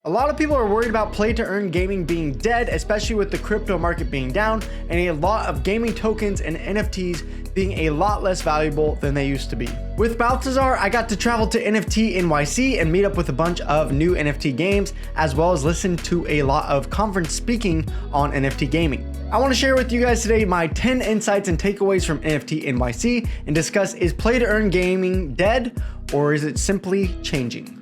A lot of people are worried about play-to-earn gaming being dead, especially with the crypto market being down and a lot of gaming tokens and NFTs being a lot less valuable than they used to be. With Balthazar, I got to travel to NFT NYC and meet up with a bunch of new NFT games, as well as listen to a lot of conference speaking on NFT gaming. I want to share with you guys today my 10 insights and takeaways from NFT NYC and discuss, is play-to-earn gaming dead or is it simply changing?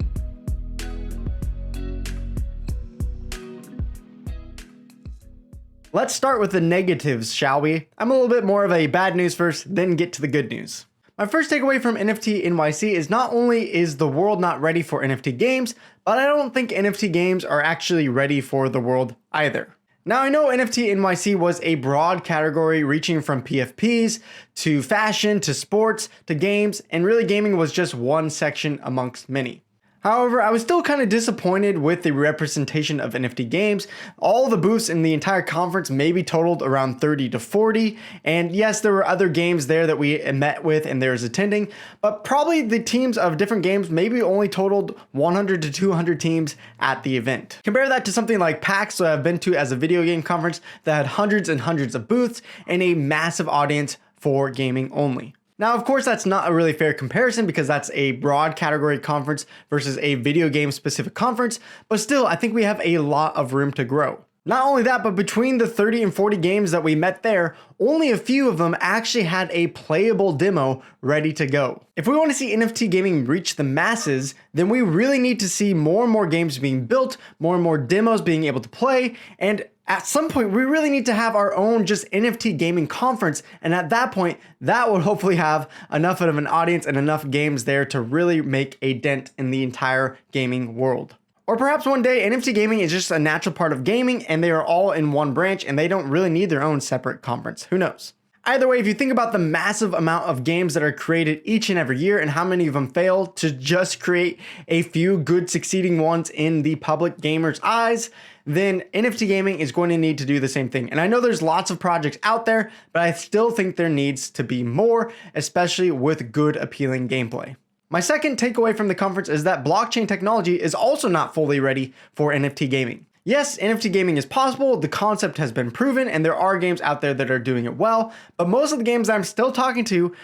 Let's start with the negatives, shall we? I'm a little bit more of a bad news first, then get to the good news. My first takeaway from NFT NYC is not only is the world not ready for NFT games, but I don't think NFT games are actually ready for the world either. Now, I know NFT NYC was a broad category reaching from PFPs to fashion to sports to games, and really gaming was just one section amongst many. However, I was still kind of disappointed with the representation of NFT games. All the booths in the entire conference maybe totaled around 30 to 40. And yes, there were other games there that we met with and there was attending, but probably the teams of different games maybe only totaled 100 to 200 teams at the event. Compare that to something like PAX that I've been to as a video game conference that had hundreds and hundreds of booths and a massive audience for gaming only. Now, of course, that's not a really fair comparison because that's a broad category conference versus a video game specific conference, but still, I think we have a lot of room to grow. Not only that, but between the 30 and 40 games that we met there, only a few of them actually had a playable demo ready to go. If we want to see NFT gaming reach the masses, then we really need to see more and more games being built, more and more demos being able to play, and at some point, we really need to have our own just NFT gaming conference. And at that point, that will hopefully have enough of an audience and enough games there to really make a dent in the entire gaming world. Or perhaps one day NFT gaming is just a natural part of gaming and they are all in one branch and they don't really need their own separate conference. Who knows? Either way, if you think about the massive amount of games that are created each and every year and how many of them fail to just create a few good succeeding ones in the public gamers' eyes, then NFT gaming is going to need to do the same thing. And I know there's lots of projects out there, but I still think there needs to be more, especially with good appealing gameplay. My second takeaway from the conference is that blockchain technology is also not fully ready for NFT gaming. Yes, NFT gaming is possible, the concept has been proven, and there are games out there that are doing it well, but most of the games that I'm still talking to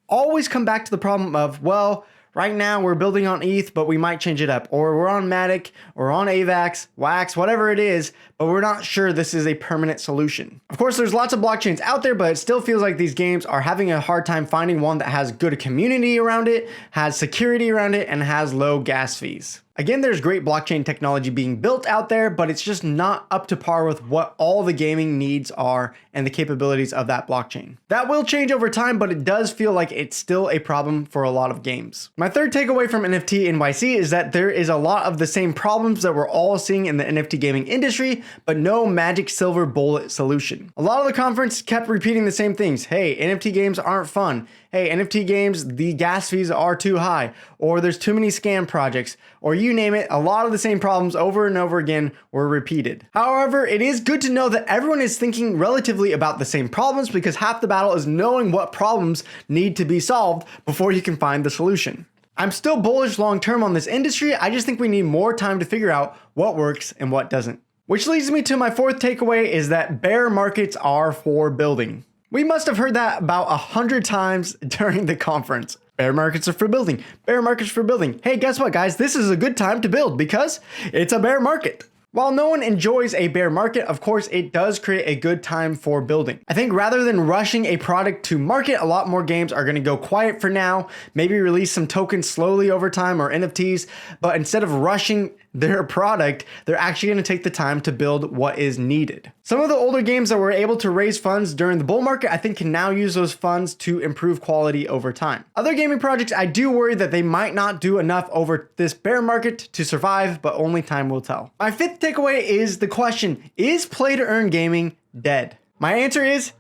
always come back to the problem of, well, right now we're building on ETH, but we might change it up, or we're on Matic, or on AVAX, WAX, whatever it is, but we're not sure this is a permanent solution. Of course, there's lots of blockchains out there, but it still feels like these games are having a hard time finding one that has good community around it, has security around it, and has low gas fees. Again, there's great blockchain technology being built out there, but it's just not up to par with what all the gaming needs are and the capabilities of that blockchain. That will change over time, but it does feel like it's still a problem for a lot of games. My third takeaway from NFT NYC is that there is a lot of the same problems that we're all seeing in the NFT gaming industry, but no magic silver bullet solution. A lot of the conference kept repeating the same things. Hey, NFT games aren't fun. Hey, NFT games, the gas fees are too high, or there's too many scam projects, or you name it, a lot of the same problems over and over again were repeated. However, it is good to know that everyone is thinking relatively about the same problems because half the battle is knowing what problems need to be solved before you can find the solution. I'm still bullish long term on this industry, I just think we need more time to figure out what works and what doesn't. Which leads me to my fourth takeaway is that bear markets are for building. We must have heard that about 100 times during the conference. Bear markets are for building. Bear markets for building. Hey, guess what, guys? This is a good time to build because it's a bear market. While no one enjoys a bear market, of course, it does create a good time for building. I think rather than rushing a product to market, a lot more games are going to go quiet for now, maybe release some tokens slowly over time or NFTs, but instead of rushing their product, they're actually going to take the time to build what is needed. Some of the older games that were able to raise funds during the bull market, I think can now use those funds to improve quality over time. Other gaming projects, I do worry that they might not do enough over this bear market to survive, but only time will tell. My fifth takeaway is the question, is play-to-earn gaming dead? My answer is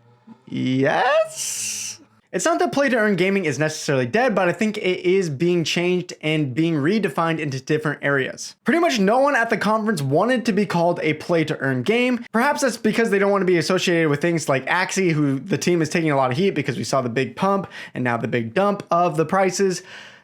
yes. It's not that play-to-earn gaming is necessarily dead, but I think it is being changed and being redefined into different areas. Pretty much no one at the conference wanted to be called a play-to-earn game. Perhaps that's because they don't want to be associated with things like Axie, who the team is taking a lot of heat because we saw the big pump and now the big dump of the prices.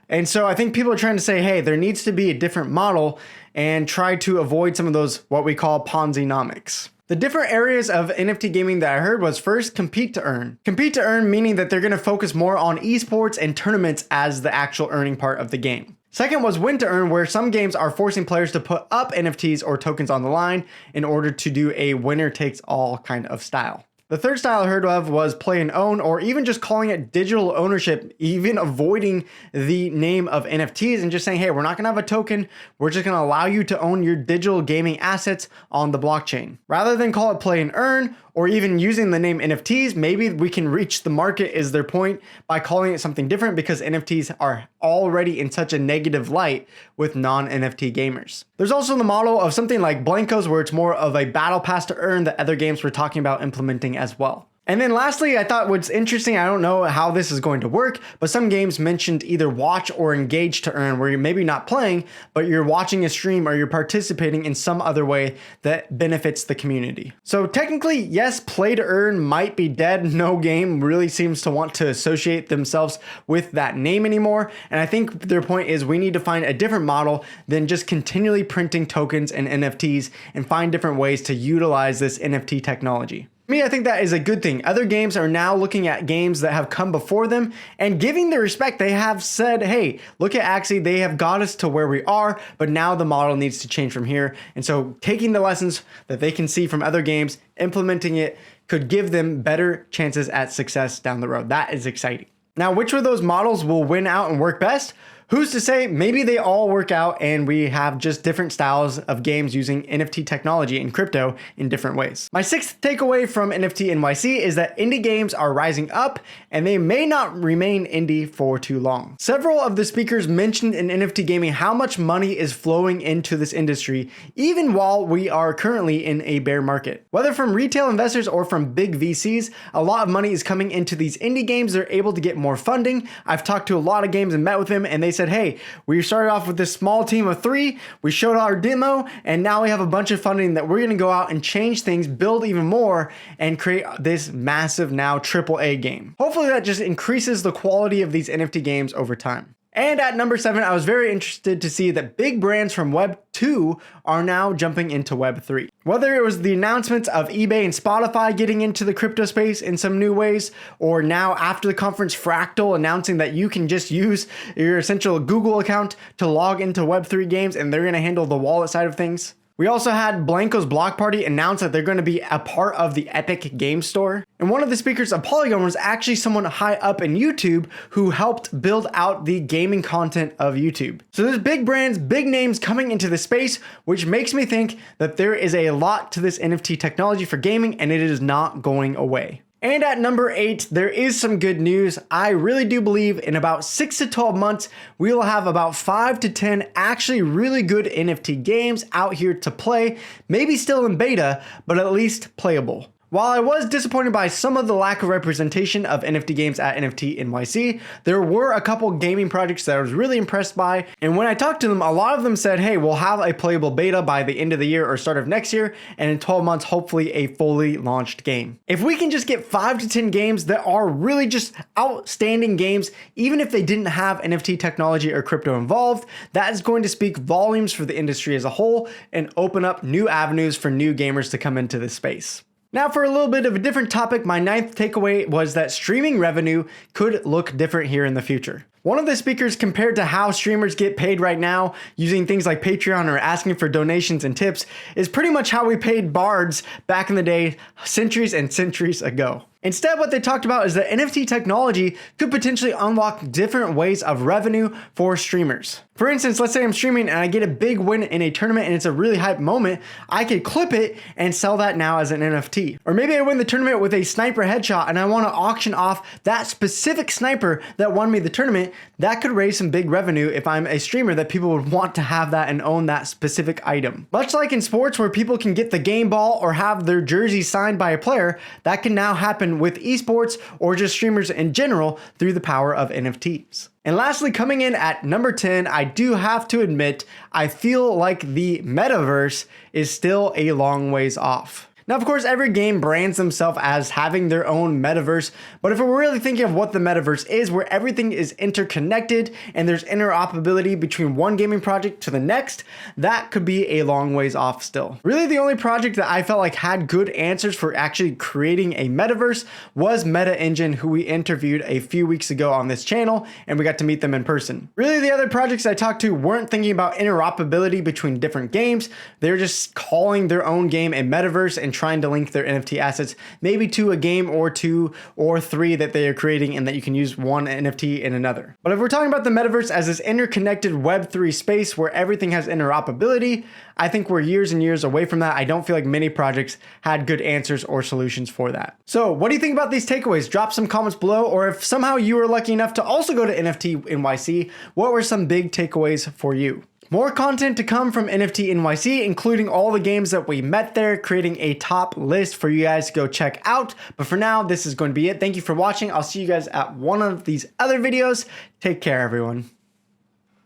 And so I think people are trying to say, hey, there needs to be a different model. and try to avoid some of those what we call Ponzi-nomics. The different areas of NFT gaming that I heard was first, compete to earn. Compete to earn meaning that they're going to focus more on esports and tournaments as the actual earning part of the game. Second was win to earn, where some games are forcing players to put up NFTs or tokens on the line in order to do a winner takes all kind of style. The third style I heard of was play and own, or even just calling it digital ownership, even avoiding the name of NFTs and just saying, hey, we're not gonna have a token. We're just gonna allow you to own your digital gaming assets on the blockchain. Rather than call it play and earn, or even using the name NFTs, maybe we can reach the market is their point by calling it something different, because NFTs are already in such a negative light with non-NFT gamers. There's also the model of something like Blankos, where it's more of a battle pass to earn that other games we're talking about implementing as well. And then lastly, I thought what's interesting, I don't know how this is going to work, but some games mentioned either watch or engage to earn, where you're maybe not playing, but you're watching a stream or you're participating in some other way that benefits the community. So technically, yes, play to earn might be dead. No game really seems to want to associate themselves with that name anymore. And I think their point is we need to find a different model than just continually printing tokens and NFTs, and find different ways to utilize this NFT technology. Me, I think that is a good thing. Other games are now looking at games that have come before them and giving the respect. They have said, hey, look at Axie, they have got us to where we are, but now the model needs to change from here. And so taking the lessons that they can see from other games, implementing it, could give them better chances at success down the road. That is exciting. Now, which of those models will win out and work best? Who's to say? Maybe they all work out and we have just different styles of games using NFT technology and crypto in different ways. My sixth takeaway from NFT NYC is that indie games are rising up and they may not remain indie for too long. Several of the speakers mentioned in NFT gaming how much money is flowing into this industry, even while we are currently in a bear market. Whether from retail investors or from big VCs, a lot of money is coming into these indie games. They're able to get more funding. I've talked to a lot of games and met with them, and they said, hey, we started off with this small team of 3, we showed our demo, and now we have a bunch of funding that we're going to go out and change things, build even more, and create this massive now AAA game. Hopefully that just increases the quality of these NFT games over time. And at number 7, I was very interested to see that big brands from Web 2 are now jumping into Web 3. Whether it was the announcements of eBay and Spotify getting into the crypto space in some new ways, or now after the conference Fractal announcing that you can just use your essential Google account to log into Web 3 games and they're going to handle the wallet side of things. We also had Blanco's Block Party announce that they're going to be a part of the Epic Game Store. And one of the speakers of Polygon was actually someone high up in YouTube who helped build out the gaming content of YouTube. So there's big brands, big names coming into the space, which makes me think that there is a lot to this NFT technology for gaming and it is not going away. And at number 8, there is some good news. I really do believe in about 6 to 12 months, we will have about 5 to 10 actually really good NFT games out here to play, maybe still in beta, but at least playable. While I was disappointed by some of the lack of representation of NFT games at NFT NYC, there were a couple gaming projects that I was really impressed by. And when I talked to them, a lot of them said, hey, we'll have a playable beta by the end of the year or start of next year. And in 12 months, hopefully a fully launched game. If we can just get 5 to 10 games that are really just outstanding games, even if they didn't have NFT technology or crypto involved, that is going to speak volumes for the industry as a whole and open up new avenues for new gamers to come into this space. Now for a little bit of a different topic, my 9th takeaway was that streaming revenue could look different here in the future. One of the speakers compared to how streamers get paid right now using things like Patreon or asking for donations and tips is pretty much how we paid bards back in the day, centuries and centuries ago. Instead, what they talked about is that NFT technology could potentially unlock different ways of revenue for streamers. For instance, let's say I'm streaming and I get a big win in a tournament and it's a really hype moment. I could clip it and sell that now as an NFT. Or maybe I win the tournament with a sniper headshot and I want to auction off that specific sniper that won me the tournament. That could raise some big revenue if I'm a streamer that people would want to have that and own that specific item. Much like in sports where people can get the game ball or have their jersey signed by a player, that can now happen with esports or just streamers in general through the power of NFTs. And lastly, coming in at number 10, I do have to admit, I feel like the metaverse is still a long ways off. Now, of course, every game brands themselves as having their own metaverse, but if we're really thinking of what the metaverse is, where everything is interconnected and there's interoperability between one gaming project to the next, that could be a long ways off still. Really, the only project that I felt like had good answers for actually creating a metaverse was Meta Engine, who we interviewed a few weeks ago on this channel, and we got to meet them in person. Really, the other projects I talked to weren't thinking about interoperability between different games. They're just calling their own game a metaverse and trying to link their NFT assets maybe to a game or two or three that they are creating, and that you can use one NFT in another. But if we're talking about the metaverse as this interconnected Web3 space where everything has interoperability, I think we're years and years away from that. I don't feel like many projects had good answers or solutions for that. So what do you think about these takeaways? Drop some comments below, or if somehow you were lucky enough to also go to NFT NYC, what were some big takeaways for you? More content to come from NFT NYC, including all the games that we met there, creating a top list for you guys to go check out. But for now, this is going to be it. Thank you for watching. I'll see you guys at one of these other videos. Take care, everyone.